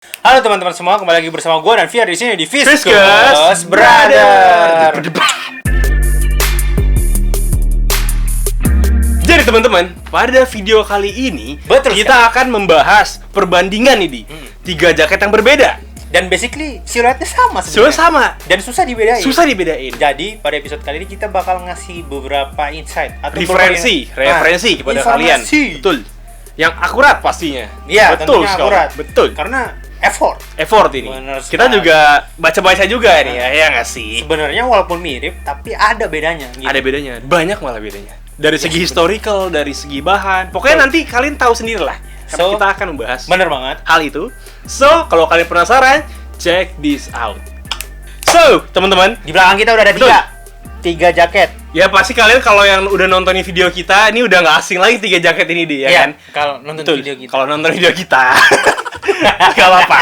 Halo teman-teman semua, kembali lagi bersama gue dan Fia di sini di Viscous Viscous Brother. Jadi teman-teman, pada video kali ini Betul kita akan membahas perbandingan nih di tiga jaket yang berbeda. Dan basically siluetnya sama Sudah sebenarnya. sama, Dan susah dibedain. susah dibedain. Jadi pada episode kali ini kita bakal ngasih beberapa insight atau Referensi kepada kalian. Betul. Yang akurat pastinya. Iya, betul tentunya sekali. akurat. Betul. Karena effort. Effort ini. Bener Kita sekali. juga baca-baca juga nih ya nggak sih? Sebenarnya walaupun mirip tapi ada bedanya gitu. Ada bedanya, banyak malah bedanya. Dari segi historical, dari segi bahan. Pokoknya nanti kalian tahu sendiri lah. Karena So, kita akan membahas Bener banget. hal itu. So, kalau kalian penasaran, check this out. So, teman-teman, Di belakang kita udah ada Betul. tiga jaket. ya pasti kalian kalau yang udah nontonin video kita, ini udah nggak asing lagi tiga jaket ini deh, ya Iya, kan? kalau nonton Betul. video kita. Kalau nonton video kita, nggak apa-apa.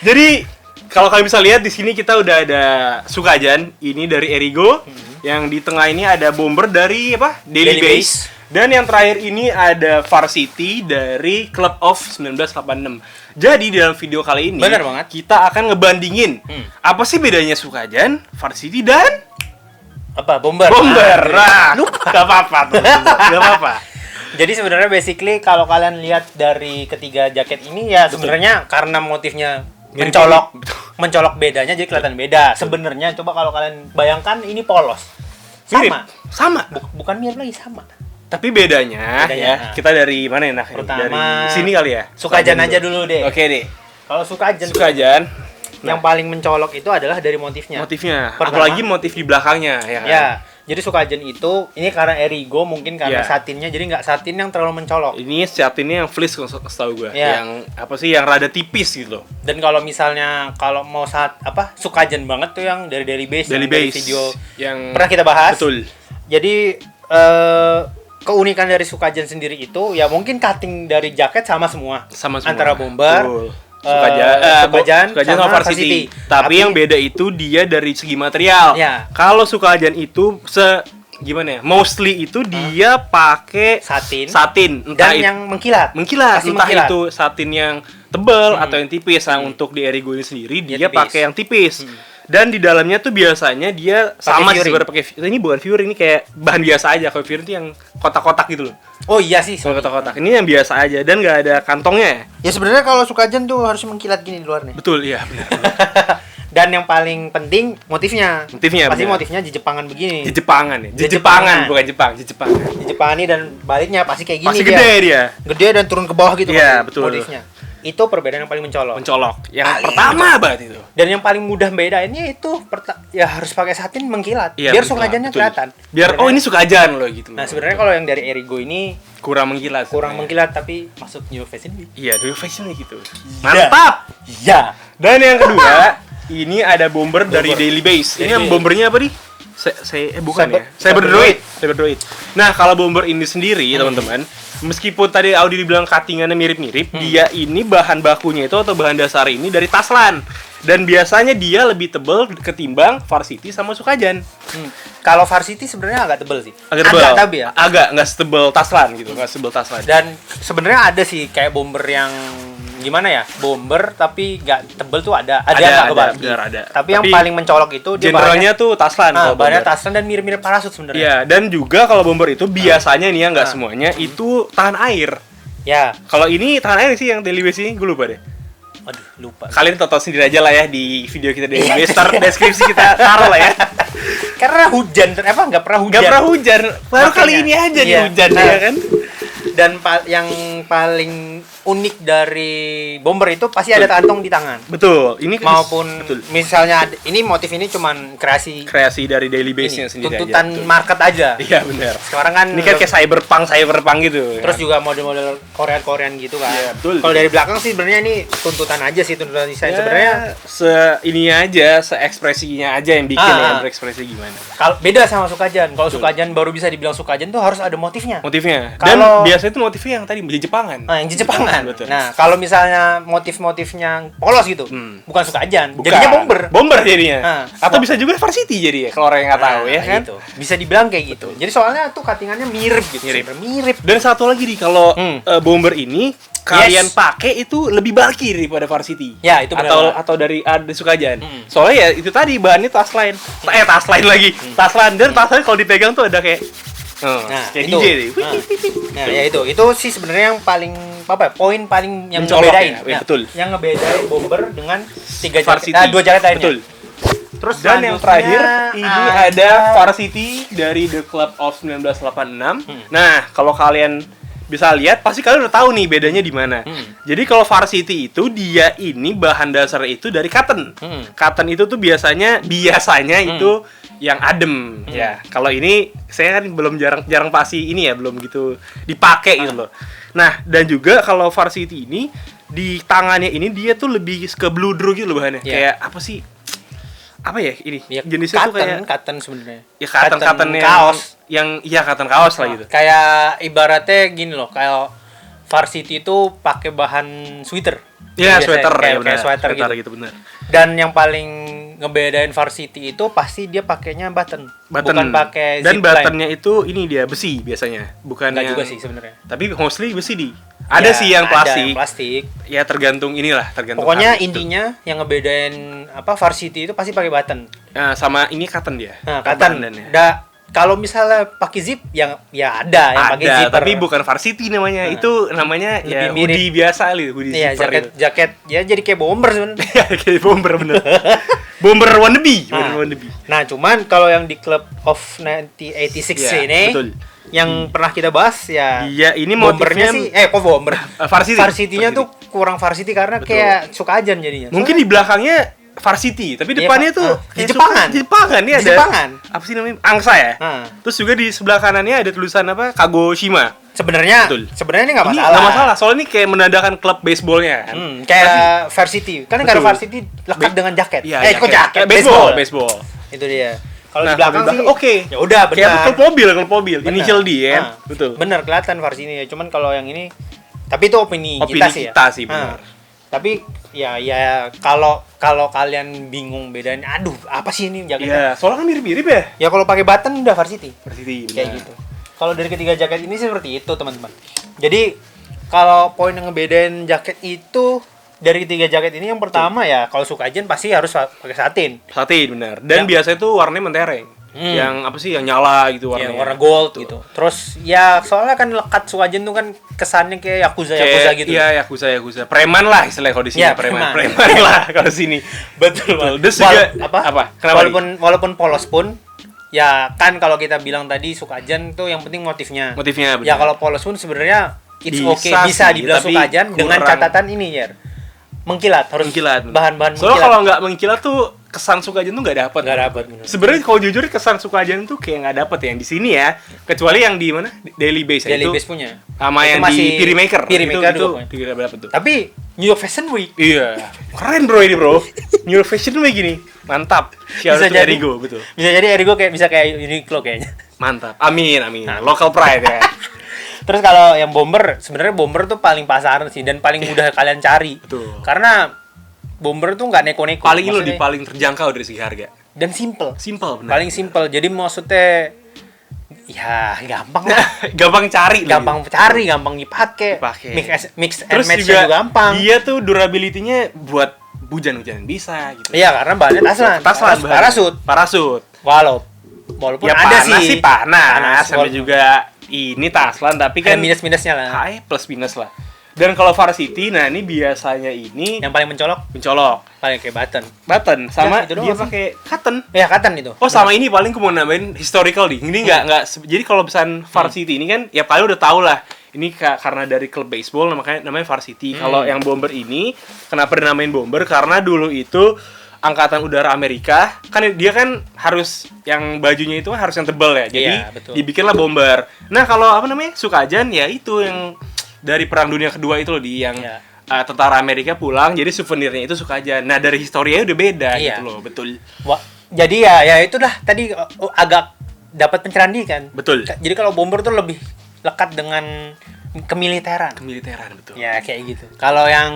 Jadi, kalau kalian bisa lihat di sini kita udah ada Sukajan, ini dari Erigo. Yang di tengah ini ada Bomber dari apa? Daily Daily Base. Base. Dan yang terakhir ini ada Varsity dari Club of 1986. Jadi dalam video kali ini Bener banget. kita akan ngebandingin apa sih bedanya Sukajan, Varsity dan Apa? Bomber. Bomber. Ah, Nah, gak apa-apa tuh. Gak apa-apa. Jadi sebenarnya basically kalau kalian lihat dari ketiga jaket ini ya sebenarnya karena motifnya Mirip-mirip. mencolok bedanya jadi kelihatan beda. Sebenarnya coba kalau kalian bayangkan ini polos. Mirip. Sama. Sama. Bukan mirip lagi sama. Tapi bedanya, Bedanya, ya, nah. kita dari mana ya? Pertama, dari sini kali ya? Sukajan aja dulu deh. Oke deh. Kalau Sukajan Sukajan. yang paling mencolok itu adalah dari motifnya. Motifnya. Pertama. Apalagi motif di belakangnya, ya kan? Ya. Jadi Sukajan itu ini karena Erigo mungkin karena Ya. satinnya jadi nggak satin yang terlalu mencolok. Ini satinnya yang fleece kalau setahu gue. Ya. Yang apa sih yang rada tipis gitu loh. Dan kalau misalnya kalau mau Sukajan banget tuh yang dari Daily Base Daily yang dari Base video yang pernah kita bahas. Betul. Jadi keunikan dari Sukajan sendiri itu ya mungkin cutting dari jaket sama semua. Sama semua. Antara Bomber, Betul. Sukajan sama sama Varsity. Varsity. Tapi yang beda itu dia dari segi material. Ya. Kalau Sukajan itu gimana ya? Mostly itu dia pakai satin entah dan itu yang mengkilat. mengkilat, Pasti entah mengkilat. itu satin yang tebal atau yang tipis. Nah, untuk di Erigo ini sendiri Dia dia tipis. pakai yang tipis. Dan di dalamnya tuh biasanya dia sama sih fioring. sebenarnya pakai ini bukan fioring, ini kayak bahan biasa aja. Kalau fioring itu yang kotak-kotak gitu loh. Oh iya sih. Kalau kotak-kotak. Ini yang biasa aja dan nggak ada kantongnya. Ya sebenarnya kalau Sukajan tuh harus mengkilat gini di luarnya. Betul, iya benar. Dan yang paling penting motifnya. Motifnya, Pasti benar. motifnya Jepangan begini. Jepangan ya. Jepangan. Jepangan bukan Jepang, Jepangan. Jepangan ini dan baliknya pasti kayak gini Masih dia. gede dia. Gede dan turun ke bawah gitu Iya, motif- betul. motifnya. Itu perbedaan yang paling mencolok. Mencolok. Yang Paling pertama banget itu. Dan yang paling mudah bedainnya itu ya harus pakai satin mengkilat. Iya, biar betul, Sukajannya betul. kelihatan. Biar Sebenarnya- ini Sukajan loh gitu. Nah, sebenarnya kalau yang dari Erigo ini kurang mengkilat. kurang sebenarnya. mengkilat tapi masuk new fashion week. Iya, dulu fashionnya gitu. Mantap. Iya. Dan yang kedua, ini ada Bomber dari Bomber. Daily Base. Ini Daily yang Bombernya apa nih? Bukan ya. Cyber Cyberdroid. Nah, kalau Bomber ini sendiri, teman-teman, meskipun tadi Audi dibilang cuttingannya mirip-mirip, dia ini bahan bakunya itu atau bahan dasar ini dari Taslan. Dan biasanya dia lebih tebal ketimbang Varsity sama Sukajan. Kalau Varsity sebenarnya agak tebel sih. Agak tebal. tapi ya. Agak nggak setebal Taslan gitu, nggak setebal Taslan. Dan sebenarnya ada sih kayak Bomber yang gimana ya? Bomber tapi nggak tebel tuh ada. Nggak kebagi. benar ada. Tapi yang paling mencolok itu dia generalnya tuh Taslan. kalau bahannya Bomber. Taslan dan mirip-mirip parasut sebenarnya. Iya, dan juga kalau Bomber itu biasanya nih ya, nggak semuanya itu tahan air. Ya. Kalau ini tahan air sih yang Daily Base ini, gue lupa deh. Aduh, lupa. Kalian tonton sendiri aja lah ya di video kita Daily Base, deskripsi kita taruh lah ya. Karena hujan, nggak pernah hujan. Nggak pernah hujan, baru Makanya. kali ini aja nih Iya. hujan Nah, ya kan. Dan yang paling unik dari Bomber itu pasti ada kantong di tangan. Betul, ini Maupun betul. misalnya ini motif ini cuman kreasi Kreasi dari Daily Base-nya ini, sendiri tuntutan aja. Betul. market aja. Iya benar. Sekarang kan Ini kan kayak cyberpunk gitu. terus ya. juga model-model Korean gitu kan. Iya, betul. Kalau dari belakang sih sebenarnya ini tuntutan aja sih, tuntutan desain Ya, sebenarnya. ininya aja, ekspresinya aja yang bikin ya, berekspresi gimana. Kalau beda sama Sukajan. Kalau Sukajan baru bisa dibilang Sukajan tuh harus ada motifnya. Motifnya. Dan Kalau- biasanya itu motifnya yang tadi Jepangan. Nah, yang Jepangan. Betul. Nah, kalau misalnya motif-motifnya polos gitu, bukan Sukajan, Bukan. jadinya Bomber. Bomber jadinya. Nah, Atau bisa juga Varsity jadi ya, kalau orang yang nggak tahu ya kan. Gitu. Bisa dibilang kayak gitu. Jadi soalnya tuh cuttingannya mirip gitu. Mirip. Sebenarnya mirip. Dan satu lagi nih, kalau Bomber ini kalian pakai itu lebih bulky daripada Varsity. Ya, itu benar. Atau dari Sukajan. Soalnya ya itu tadi bahannya Tasline. Tasline lagi. Tasline dan Tasline kalau dipegang tuh ada kayak kayak itu. DJ deh. Nah, ya itu sih sebenarnya yang paling poin paling yang Mencolok ngebedain. ya, betul. Yang ngebedain Bomber dengan 3 Varsity. jaket, 2 jaket lainnya. Betul. Terus Dan yang terakhir ini ada Varsity dari The Club of 1986. Nah, kalau kalian bisa lihat pasti kalian udah tahu nih bedanya di mana. Jadi kalau Varsity itu dia ini bahan dasar itu dari cotton. Cotton itu tuh biasanya itu yang adem ya. Kalau ini saya kan belum jarang pasti ini ya, belum gitu dipakai gitu loh. Nah, dan juga kalau Varsity ini di tangannya ini dia tuh lebih ke bludru gitu loh bahannya. Kayak apa sih? Apa ya ini? Ya, jenisnya tuh kayak cotton sebenarnya. Ya cotton kaos. Cotton kaos lah gitu. Kayak ibaratnya gini loh, kayak Varsity itu pakai bahan sweater. Iya, sweater ya, kayak sweater gitu benar. Dan yang paling ngebedain Varsity itu pasti dia pakainya button. Bukan pakai dan zipline. buttonnya itu ini dia besi biasanya, bukan Enggak yang juga sih sebenarnya. Tapi mostly besi ada sih yang plastik. Ada yang plastik. Ya tergantung Pokoknya harga. intinya yang ngebedain Varsity itu pasti pakai button. Nah, sama ini cotton dia. Nah, cotton. Kalau misalnya pakai zip yang ada yang pakai zipper. Tapi bukan Varsity namanya. Itu namanya ya hoodie biasa hoodie iya, zipper. jaket ya jadi kayak bomber sebenarnya. Kayak bomber bener. Bomber wannabe. Nah, cuman kalau yang di Club of 1986 ini betul. Yang pernah kita bahas ya. Iya, ini bombernya motifnya sih bomber. Varsity-nya tuh kurang Varsity karena kayak Sukajan jadinya. Mungkin di belakangnya Varsity, tapi depannya tuh Jepangan nih ada. Jepangan. Apa sih namanya? Angsa ya? Terus juga di sebelah kanannya ada tulisan Kagoshima. Sebenarnya ini nggak masalah. Nggak masalah, soalnya ini kayak menandakan klub baseballnya kan. Kayak Varsity. Kan kalau Varsity lekat dengan jaket. Kok jaket? Baseball. Itu dia. Kalau di belakang sih oke. Ya udah benar. Kayak klub mobil. Initial D ya. Betul. Benar kelihatan Varsity ya. Cuman kalau yang ini tapi itu opini kita sih benar. Tapi ya kalau kalian bingung bedain, aduh apa sih ini jaketnya? Iya, soalnya kan mirip-mirip ya. Ya kalau pakai button udah Varsity. Kayak gitu. Kalau dari ketiga jaket ini seperti itu, teman-teman. Jadi kalau poin yang ngebedain jaket itu dari ketiga jaket ini yang pertama ya kalau Sukajan pasti harus pakai satin. Satin benar. Dan biasanya tuh warnanya mentereng. Yang apa sih yang nyala gitu warnanya. Ya, warna gold gitu. Terus ya soalnya kan lekat Sukajan tuh kan kesannya kayak yakuza gitu. Iya, yakuza. Preman lah istilahnya kalau di sini. Ya, preman lah kalau di sini. Betul. Terus juga apa? Kenapa Walaupun polos pun ya kan kalau kita bilang tadi Sukajan tuh yang penting motifnya bener. Ya kalau polos pun sebenarnya bisa dibilang Sukajan dengan catatan ini ya. Mengkilat. Bahan-bahan soalnya kalau nggak mengkilat tuh kesan Sukajan tuh nggak dapet. Sebenarnya kalau jujur kesan Sukajan tuh kayak nggak dapet yang di sini ya. Kecuali yang di mana? Daily Base punya. Sama yang di Pirimaker. Itu tidak dapet tuh. Tapi New York Fashion Week. Iya. Keren bro ini bro. New York Fashion Week gini. Mantap. Bisa jadi Erigo betul. Bisa jadi Erigo kayak Uniqlo kayaknya. Mantap. Amin. Local pride ya. Terus kalau yang sebenarnya bomber tuh paling pasaran sih dan paling mudah kalian cari. Betul. Karena bomber tuh nggak neko-neko. Paling terjangkau dari segi harga. Dan simple benar. Paling simple. Jadi maksudnya ya gampang lah. Gampang cari, gampang dipakai. Mix and match juga gampang. Dia tuh durability-nya buat hujan-hujan bisa gitu. Iya, karena bahannya Taslan. Parasut. Walaupun ya, ada sih panas sampai juga ini Taslan tapi kan minus-minusnya lah. Plus minus lah. Dan kalau Varsity, nah ini biasanya ini yang paling mencolok paling kayak button sama dia pakai cotton. Ya cotton itu. Oh sama ini paling aku mau nambahin historical nih. Ini nggak jadi kalau misalnya Varsity ini kan ya paling udah tau lah. Ini karena dari klub baseball namanya Varsity. Kalau yang bomber ini kenapa dinamain bomber? Karena dulu itu Angkatan Udara Amerika kan dia kan harus yang bajunya itu harus yang tebal ya. Jadi dibikinlah bomber. Nah, kalau Sukajan ya itu yang dari Perang Dunia Kedua itu loh yang tentara Amerika pulang jadi souvenirnya itu Sukajan. Nah, dari historianya udah beda gitu loh, betul. Jadi ya itulah tadi agak dapat pencerahan kan. Betul. Jadi kalau bomber tuh lebih lekat dengan kemiliteran. Kemiliteran, betul. Ya kayak gitu. Kalau yang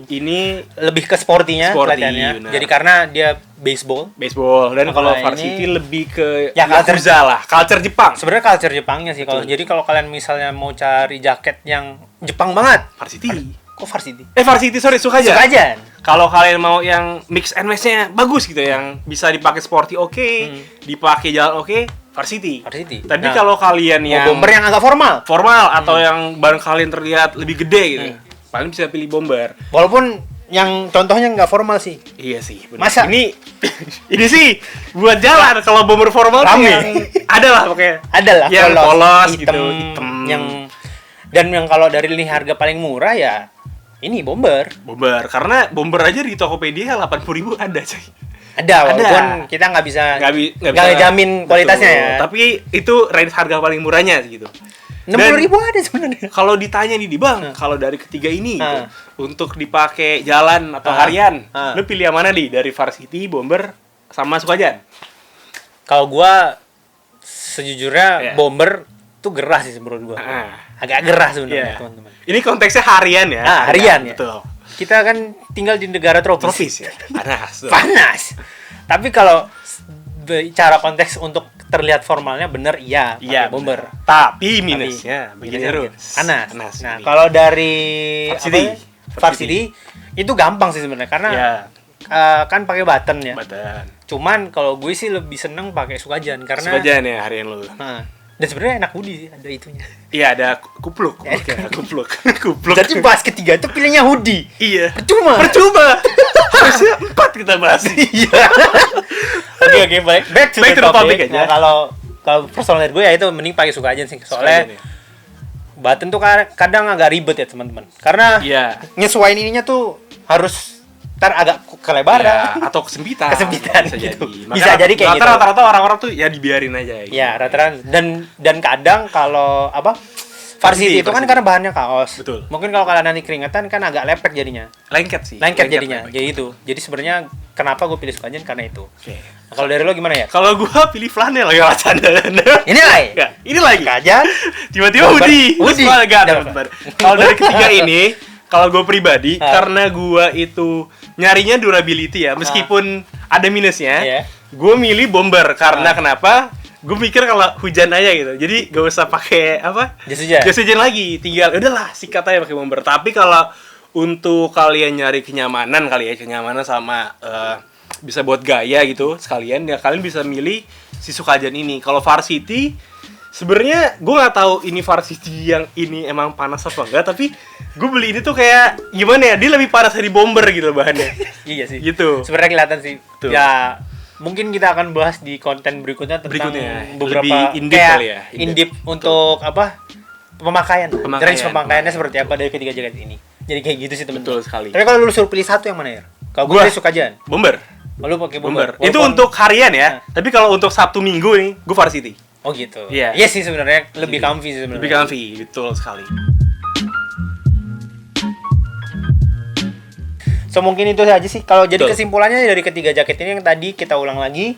Ini lebih ke sportinya Sporty, kelihatannya. benar. Jadi karena dia baseball. baseball, dan Nah, kalau kalau varsity ini- lebih ke Ya, Yakuza lah, culture Jepang. Sebenarnya culture Jepangnya sih kalau. Betul. Jadi kalau kalian misalnya mau cari jaket yang Jepang banget, Varsity. kok varsity? Varsity, sorry, Sukajan. Sukajan. Kalau kalian mau yang mix and match-nya bagus gitu, yang bisa dipakai sporty dipakai jalan varsity. Varsity. Tapi Nah, kalau kalian mau yang bomber yang agak formal. formal atau yang barang kalian terlihat lebih gede gitu, paling bisa pilih bomber. Walaupun yang contohnya nggak formal sih. Iya sih, benar. Masa? Ini sih buat jalan. Kalau bomber formal tuh Rame. yang ada lah pokoknya. Ada lah Yang polos gitu, hitam, hitam. yang dan yang kalau dari ini harga paling murah ya ini bomber. Bomber, karena bomber aja di Tokopedia 80.000 ada coy. Ada, walaupun kita nggak bisa ngejamin kualitasnya Betul. ya. Tapi itu range harga paling murahnya gitu. 60.000 ada sebenarnya. Kalau ditanya nih di bang, kalau dari ketiga ini gitu, Ah. untuk dipakai jalan atau Ah. harian, Ah. lu pilih yang mana nih dari Varsity, Bomber, sama Sukajan? Kalau gua sejujurnya Iya. bomber tuh gerah sih menurut gua. Ah. Agak gerah sebenarnya, Iya. teman-teman. Ini konteksnya harian ya? Harian ya. Betul. Kita kan tinggal di negara tropis. Tropis ya, panas. tuh. Panas. Tapi kalau cara konteks untuk terlihat formalnya bener iya, Iya, pakai bomber. benar. Tapi minusnya begini Minusnya terus. panas. Panas. Nah, ini. kalau dari Varsity. apa ya? Varsity itu gampang sih sebenarnya karena ya, kan pakai button ya. badan. Cuman kalau gue sih lebih seneng pakai Sukajan karena Sukajan ya harian lu. Nah, dan sebenarnya enak hoodie sih ada itunya. Iya, ada kupluk ya, kupluk. Kupluk. Jadi bahas ketiga itu pilihnya hoodie. Iya. Percuma. Harusnya 4 kita bahas. Iya. Oke, back to Back the to the topic. topic aja. Nah, kalau personal gue ya itu mending pakai Sukajan sih. Soalnya Sukajan ya. button tuh kadang agak ribet ya teman-teman. Karena Iya. nyesuaiin ininya tuh harus ntar agak kelebaran. Ya, atau kesempitan. Kesempitan bisa gitu. jadi. Bisa jadi kayak gitu. Rata-rata orang-orang tuh ya dibiarin aja. Gitu. Ya, rata-rata dan kadang kalau apa Varsity itu kan Varsity. karena bahannya kaos. Betul. Mungkin kalau kalian nanti keringetan kan agak lepek jadinya. Lengket sih. Lengket jadinya. lengket. Jadi itu. Jadi sebenarnya kenapa gue pilih Sukajan karena itu. Oke. Nah, kalau dari lo gimana ya? Kalau gua pilih flanel ya canda. Ini lah. Enggak, ini lagi. Sukajan. Tiba-tiba Bomber. hoodie. Hoodie. Terus enggak ada. Udah, Bentar. Kalau dari ketiga ini, kalau gue pribadi karena gua itu nyarinya durability ya, meskipun ada minusnya, Iya. gue milih bomber karena kenapa? Gue mikir kalau hujan aja gitu, jadi gak usah pakai apa? Jas hujan. Jas hujan lagi, tinggal udahlah sikat aja pakai bomber. Tapi kalau untuk kalian nyari kenyamanan kali ya, kenyamanan sama bisa buat gaya gitu sekalian, ya kalian bisa milih si Sukajan ini. Kalau Varsity sebenarnya gue nggak tahu ini Varsity yang ini emang panas apa enggak, tapi gue beli ini tuh kayak gimana ya, dia lebih panas dari bomber gitu bahannya. Iya sih. Gitu. Sebenarnya kelihatan sih. Tuh. Ya, mungkin kita akan bahas di konten berikutnya tentang Berikutnya, beberapa lebih in-depth kayak kali ya, in-depth. in-depth untuk apa? Pemakaian. Pemakaian. Range pemakaiannya seperti apa dari ketiga jaket ini. Jadi kayak gitu sih teman-teman. Betul sekali. Tapi kalau lu suruh pilih satu yang mana ya? Kalau gue Gua. pilih Sukajan. Bomber. Oh, lu pakai Bomber. bomber. Itu untuk harian ya. Tapi kalau untuk Sabtu Minggu nih, gue Varsity. Oh gitu. Iya. Iya sih sebenarnya lebih comfy sih sebenarnya. Lebih comfy, betul sekali. So mungkin itu saja sih. Kalau jadi Betul. kesimpulannya dari ketiga jaket ini yang tadi kita ulang lagi,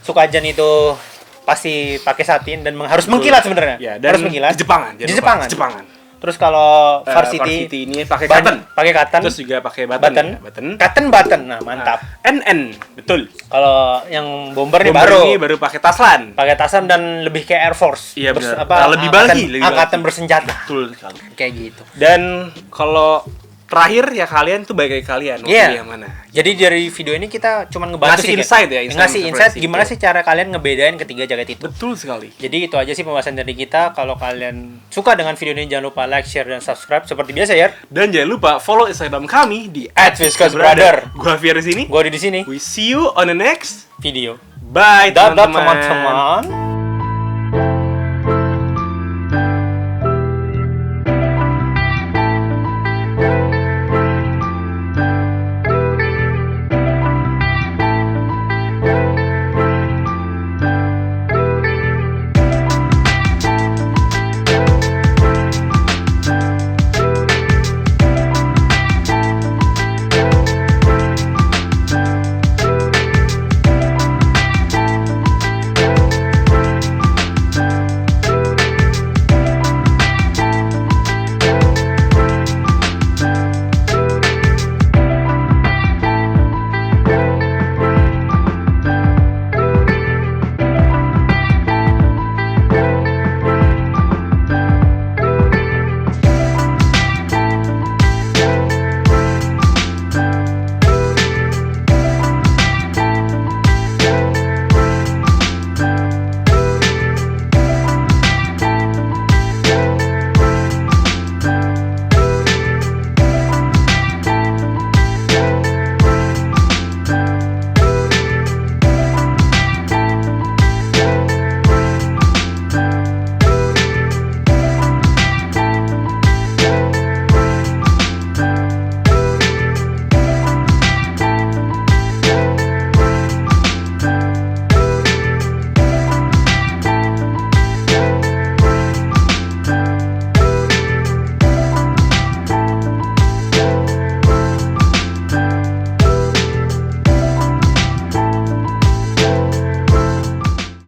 Sukajan itu pasti pakai satin dan harus mengkilat sebenarnya. Ya, dan harus mengkilat. Jepangan. jangan Di lupa. Jepangan. Jepangan. Terus kalau Varsity Varsity ini pakai cotton. pakai cotton. Terus juga pakai button. button. Ya, button. Cotton. Nah, mantap. NN, betul. Kalau yang bomber nih Bomber baru ini baru pakai taslan. pakai tasan dan lebih kayak Air Force. Iya, benar. Lebih angkatan- bulky, lebih angkatan bulky. bersenjata. Betul sekali. Kayak gitu. Dan kalau terakhir ya kalian tuh bagi kalian mau Iya. pilih yang mana. Jadi dari video ini kita cuma ngebantu Ngasih sih, insight ya, ngasih insight referensi. gimana sih cara kalian ngebedain ketiga jaket itu. Betul sekali. Jadi itu aja sih pembahasan dari kita. Kalau kalian suka dengan video ini jangan lupa like, share, dan subscribe seperti biasa ya. Dan jangan lupa follow Instagram kami di @viscosbrother. Gua Fir di sini. Gue di sini We see you on the next video. Bye Dadah teman-teman. teman-teman.